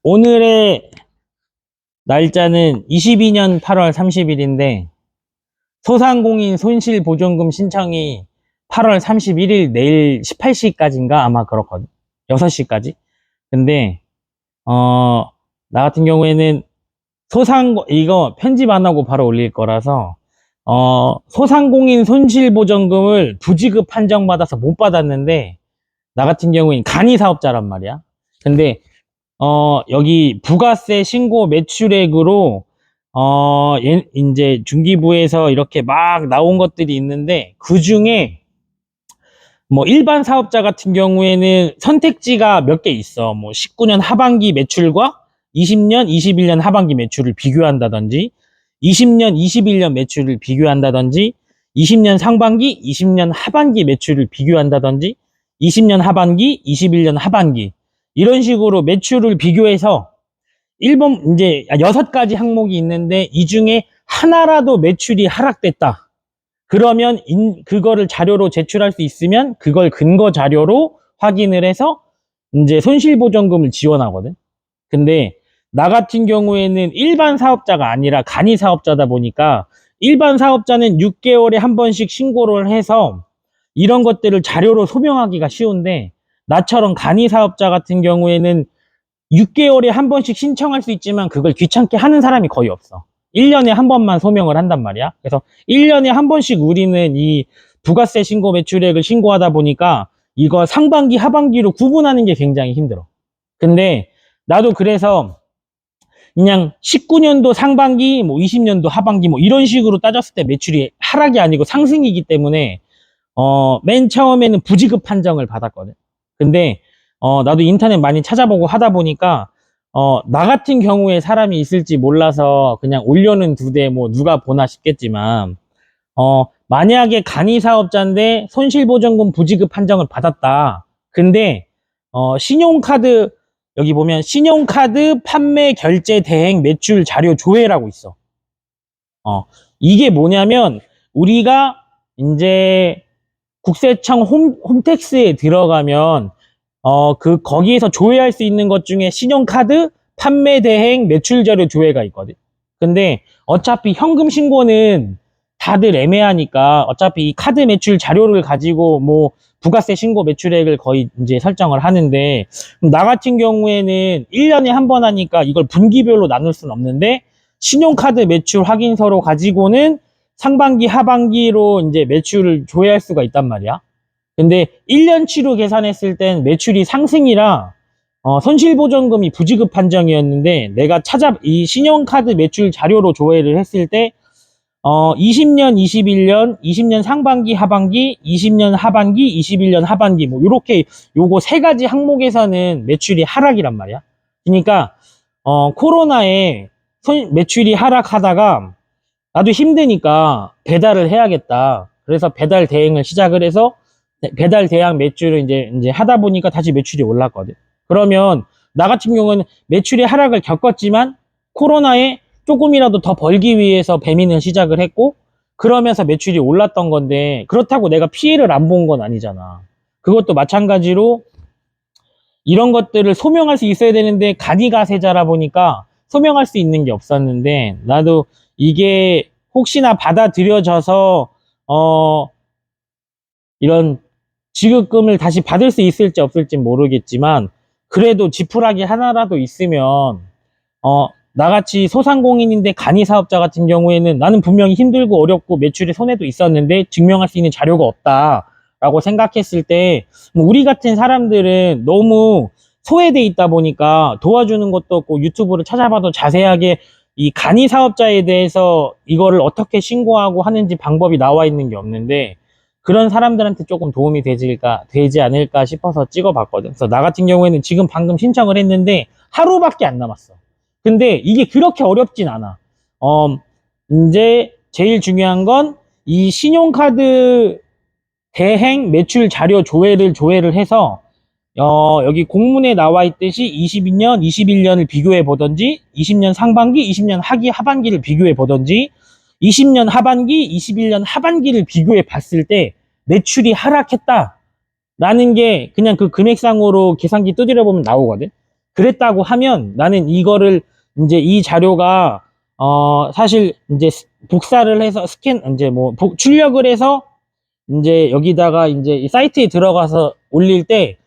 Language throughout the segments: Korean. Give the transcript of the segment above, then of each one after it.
오늘의 날짜는 22년 8월 30일인데 소상공인 손실보전금 신청이 8월 31일 내일 18시까지인가 아마 그렇거든. 6시까지. 근데 나 같은 경우에는 이거 편집 안 하고 바로 올릴 거라서 소상공인 손실보전금을 부지급 판정받아서 못 받았는데 나 같은 경우엔 간이사업자란 말이야. 근데 여기 부가세 신고 매출액으로 이제 중기부에서 이렇게 막 나온 것들이 있는데 그 중에 뭐 일반 사업자 같은 경우에는 선택지가 몇 개 있어. 뭐 19년 하반기 매출과 20년, 21년 하반기 매출을 비교한다든지 20년, 21년 매출을 비교한다든지 20년 상반기, 20년 하반기 매출을 비교한다든지 20년 하반기, 21년 하반기 이런 식으로 매출을 비교해서 이제 6가지 항목이 있는데 이 중에 하나라도 매출이 하락됐다. 그러면 그거를 자료로 제출할 수 있으면 그걸 근거 자료로 확인을 해서 이제 손실보전금을 지원하거든. 근데 나 같은 경우에는 일반 사업자가 아니라 간이 사업자다 보니까 일반 사업자는 6개월에 한 번씩 신고를 해서 이런 것들을 자료로 소명하기가 쉬운데 나처럼 간이 사업자 같은 경우에는 6개월에 한 번씩 신청할 수 있지만 그걸 귀찮게 하는 사람이 거의 없어. 1년에 한 번만 소명을 한단 말이야. 그래서 1년에 한 번씩 우리는 이 부가세 신고 매출액을 신고하다 보니까 이거 상반기, 하반기로 구분하는 게 굉장히 힘들어. 근데 나도 그래서 그냥 19년도 상반기, 뭐 20년도 하반기 뭐 이런 식으로 따졌을 때 매출이 하락이 아니고 상승이기 때문에 맨 처음에는 부지급 판정을 받았거든. 근데 나도 인터넷 많이 찾아보고 하다 보니까 나 같은 경우에 사람이 있을지 몰라서 그냥 올려는 두대 뭐 누가 보나 싶겠지만 만약에 간이 사업자인데 손실보전금 부지급 판정을 받았다. 근데 신용카드 여기 보면 신용카드 판매 결제 대행 매출 자료 조회라고 있어. 이게 뭐냐면 우리가 이제 국세청 홈택스에 들어가면 거기에서 조회할 수 있는 것 중에 신용카드 판매 대행 매출 자료 조회가 있거든. 근데 어차피 현금 신고는 다들 애매하니까 어차피 이 카드 매출 자료를 가지고 뭐 부가세 신고 매출액을 거의 이제 설정을 하는데 나 같은 경우에는 1년에 한 번 하니까 이걸 분기별로 나눌 수는 없는데 신용카드 매출 확인서로 가지고는 상반기, 하반기로 이제 매출을 조회할 수가 있단 말이야. 근데 1년치로 계산했을 땐 매출이 상승이라 손실보전금이 부지급 판정이었는데 내가 이 신용카드 매출 자료로 조회를 했을 때 20년, 21년, 20년 상반기, 하반기, 20년 하반기, 21년 하반기 뭐 요렇게 요거 3가지 항목에서는 매출이 하락이란 말이야. 그러니까 코로나에 매출이 하락하다가 나도 힘드니까 배달을 해야겠다. 그래서 배달 대행을 시작을 해서 배달 대행 매출을 이제 하다 보니까 다시 매출이 올랐거든. 그러면 나 같은 경우는 매출의 하락을 겪었지만 코로나에 조금이라도 더 벌기 위해서 배민을 시작을 했고 그러면서 매출이 올랐던 건데 그렇다고 내가 피해를 안 본 건 아니잖아. 그것도 마찬가지로 이런 것들을 소명할 수 있어야 되는데 간이가세자라 보니까 소명할 수 있는 게 없었는데 나도 이게 혹시나 받아들여져서 이런 지급금을 다시 받을 수 있을지 없을지 모르겠지만 그래도 지푸라기 하나라도 있으면 나같이 소상공인인데 간이사업자 같은 경우에는 나는 분명히 힘들고 어렵고 매출에 손해도 있었는데 증명할 수 있는 자료가 없다 라고 생각했을 때 우리 같은 사람들은 너무 소외돼 있다 보니까 도와주는 것도 없고 유튜브를 찾아봐도 자세하게 이 간이사업자에 대해서 이거를 어떻게 신고하고 하는지 방법이 나와 있는 게 없는데 그런 사람들한테 조금 도움이 되지 않을까 싶어서 찍어봤거든. 그래서 나 같은 경우에는 지금 방금 신청을 했는데 하루밖에 안 남았어. 근데 이게 그렇게 어렵진 않아. 이제 제일 중요한 건 이 신용카드 대행 매출 자료 조회를 해서 여기 공문에 나와 있듯이 22년, 21년을 비교해 보던지 20년 상반기, 20년 하반기를 비교해 보던지 20년 하반기, 21년 하반기를 비교해 봤을 때 매출이 하락했다 라는 게 그냥 그 금액상으로 계산기 두드려 보면 나오거든. 그랬다고 하면 나는 이거를 이제 이 자료가 사실 이제 복사를 해서 이제 뭐 출력을 해서 이제 여기다가 이제 이 사이트에 들어가서 올릴 때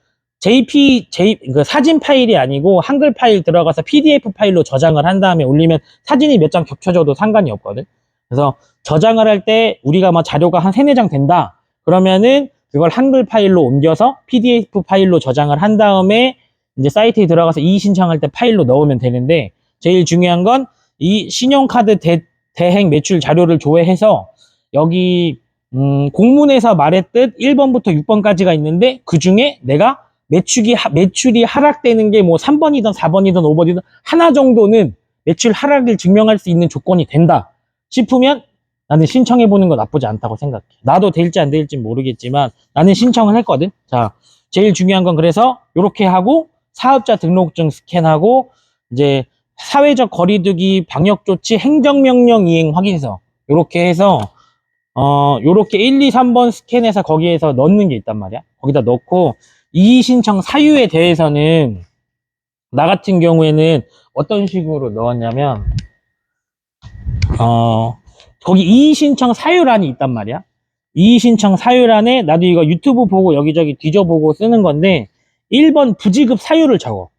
그 사진 파일이 아니고 한글 파일 들어가서 PDF 파일로 저장을 한 다음에 올리면 사진이 몇 장 겹쳐져도 상관이 없거든. 그래서 저장을 할 때 우리가 뭐 자료가 한 3, 4장 된다. 그러면은 그걸 한글 파일로 옮겨서 PDF 파일로 저장을 한 다음에 이제 사이트에 들어가서 이의 신청할 때 파일로 넣으면 되는데, 제일 중요한 건 이 신용카드 대행 매출 자료를 조회해서 여기 공문에서 말했듯 1번부터 6번까지가 있는데, 그 중에 내가 매출이 하락되는 게 뭐 3번이든 4번이든 5번이든 하나 정도는 매출 하락을 증명할 수 있는 조건이 된다 싶으면 나는 신청해보는 거 나쁘지 않다고 생각해. 나도 될지 안 될지 모르겠지만 나는 신청을 했거든. 자, 제일 중요한 건 그래서 이렇게 하고 사업자 등록증 스캔하고 이제 사회적 거리두기 방역조치 행정명령 이행 확인서 이렇게 해서 요렇게 1, 2, 3번 스캔해서 거기에서 넣는 게 있단 말이야. 거기다 넣고 이의 신청 사유에 대해서는 나 같은 경우에는 어떤 식으로 넣었냐면 거기 이의 신청 사유란이 있단 말이야. 이의 신청 사유란에 나도 이거 유튜브 보고 여기저기 뒤져보고 쓰는 건데 1번 부지급 사유를 적어.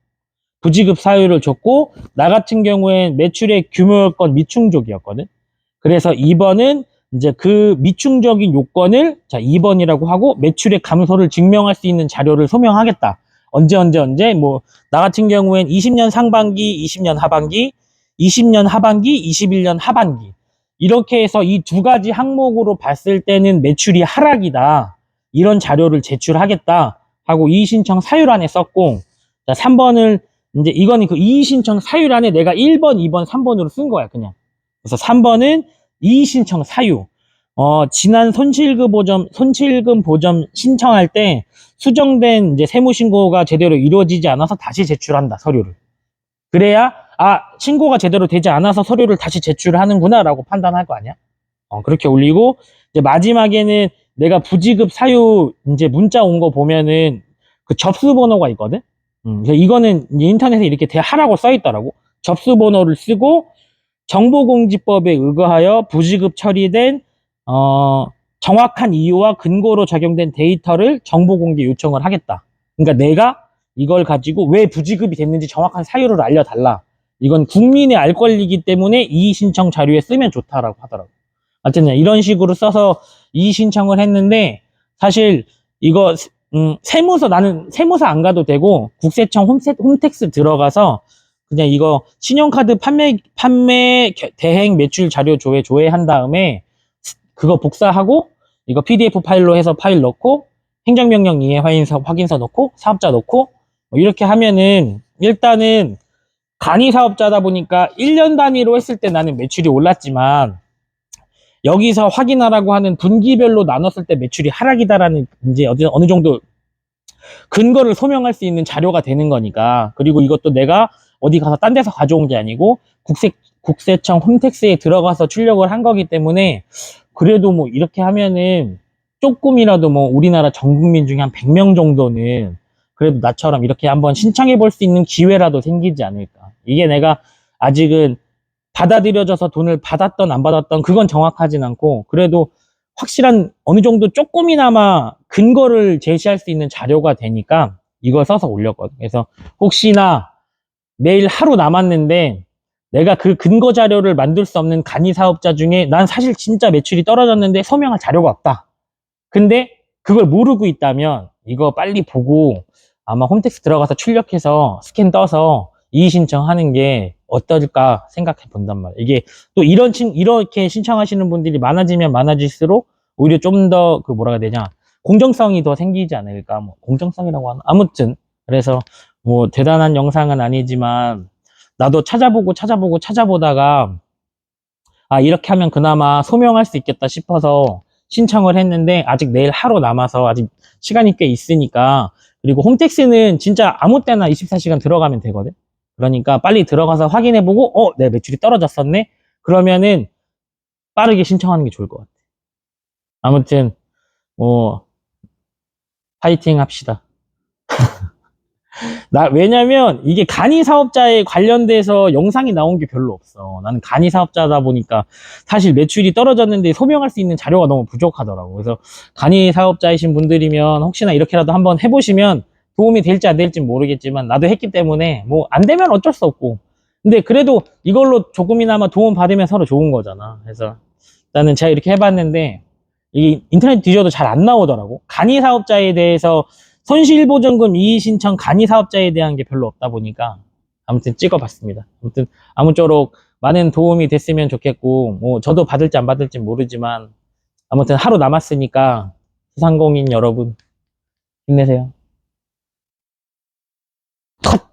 부지급 사유를 적고 나 같은 경우엔 매출의 규모건 미충족이었거든. 그래서 2번은 이제 그 미충적인 요건을 자 2번이라고 하고 매출의 감소를 증명할 수 있는 자료를 소명하겠다. 언제 뭐 나 같은 경우엔 20년 상반기, 20년 하반기, 20년 하반기, 21년 하반기 이렇게 해서 이 두 가지 항목으로 봤을 때는 매출이 하락이다. 이런 자료를 제출하겠다 하고 이의 신청 사유란에 썼고, 자 3번을 이제 이거는 그 이의 신청 사유란에 내가 1번, 2번, 3번으로 쓴 거야 그냥. 그래서 3번은 이의 신청 사유. 지난 손실금 보전 신청할 때 수정된 이제 세무신고가 제대로 이루어지지 않아서 다시 제출한다, 서류를. 그래야, 신고가 제대로 되지 않아서 서류를 다시 제출하는구나, 라고 판단할 거 아니야? 그렇게 올리고, 이제 마지막에는 내가 부지급 사유, 이제 문자 온 거 보면은 그 접수 번호가 있거든? 그래서 이거는 인터넷에 이렇게 하라고 써 있더라고. 접수 번호를 쓰고, 정보공지법에 의거하여 부지급 처리된 정확한 이유와 근거로 적용된 데이터를 정보공개 요청을 하겠다. 그러니까 내가 이걸 가지고 왜 부지급이 됐는지 정확한 사유를 알려달라. 이건 국민의 알 권리이기 때문에 이의 신청 자료에 쓰면 좋다라고 하더라고. 어쨌든 이런 식으로 써서 이의 신청을 했는데, 사실 이거 나는 세무서 안 가도 되고 국세청 홈택스 들어가서 그냥 이거 신용카드 판매 대행 매출 자료 조회한 다음에 그거 복사하고 이거 PDF 파일로 해서 파일 넣고 행정명령 이해 확인서 넣고 사업자 넣고 뭐 이렇게 하면은 일단은 간이 사업자다 보니까 1년 단위로 했을 때 나는 매출이 올랐지만 여기서 확인하라고 하는 분기별로 나눴을 때 매출이 하락이다라는 이제 어느 정도 근거를 소명할 수 있는 자료가 되는 거니까. 그리고 이것도 내가 어디 가서 딴 데서 가져온 게 아니고 국세청 홈택스에 들어가서 출력을 한 거기 때문에 그래도 뭐 이렇게 하면은 조금이라도 뭐 우리나라 전 국민 중에 한 100명 정도는 그래도 나처럼 이렇게 한번 신청해 볼 수 있는 기회라도 생기지 않을까. 이게 내가 아직은 받아들여져서 돈을 받았던 안 받았던 그건 정확하진 않고 그래도 확실한 어느 정도 조금이나마 근거를 제시할 수 있는 자료가 되니까 이걸 써서 올렸거든. 그래서 혹시나 내일 하루 남았는데 내가 그 근거 자료를 만들 수 없는 간이 사업자 중에 난 사실 진짜 매출이 떨어졌는데 소명할 자료가 없다. 근데 그걸 모르고 있다면 이거 빨리 보고 아마 홈택스 들어가서 출력해서 스캔 떠서 이의 신청하는 게 어떨까 생각해 본단 말이야. 이게 또 이렇게 신청하시는 분들이 많아지면 많아질수록 오히려 좀 더 그 뭐라 해야 되냐 공정성이 더 생기지 않을까. 뭐 공정성이라고 하나 아무튼 그래서 뭐 대단한 영상은 아니지만 나도 찾아보다가 이렇게 하면 그나마 소명할 수 있겠다 싶어서 신청을 했는데 아직 내일 하루 남아서 아직 시간이 꽤 있으니까. 그리고 홈택스는 진짜 아무 때나 24시간 들어가면 되거든. 그러니까 빨리 들어가서 확인해보고 내 매출이 떨어졌었네. 그러면은 빠르게 신청하는 게 좋을 것 같아. 아무튼 뭐 파이팅 합시다. 왜냐면 이게 간이 사업자에 관련돼서 영상이 나온 게 별로 없어. 나는 간이 사업자다 보니까 사실 매출이 떨어졌는데 소명할 수 있는 자료가 너무 부족하더라고. 그래서 간이 사업자이신 분들이면 혹시나 이렇게라도 한번 해보시면 도움이 될지 안 될지 모르겠지만 나도 했기 때문에 뭐 안 되면 어쩔 수 없고. 근데 그래도 이걸로 조금이나마 도움 받으면 서로 좋은 거잖아. 그래서 나는 제가 이렇게 해봤는데 이 인터넷 뒤져도 잘 안 나오더라고. 간이 사업자에 대해서 손실보전금 이의 신청 간이 사업자에 대한 게 별로 없다 보니까 아무튼 찍어봤습니다. 아무튼 아무쪼록 많은 도움이 됐으면 좋겠고 뭐 저도 받을지 안 받을지 모르지만 아무튼 하루 남았으니까 소상공인 여러분 힘내세요. 컷!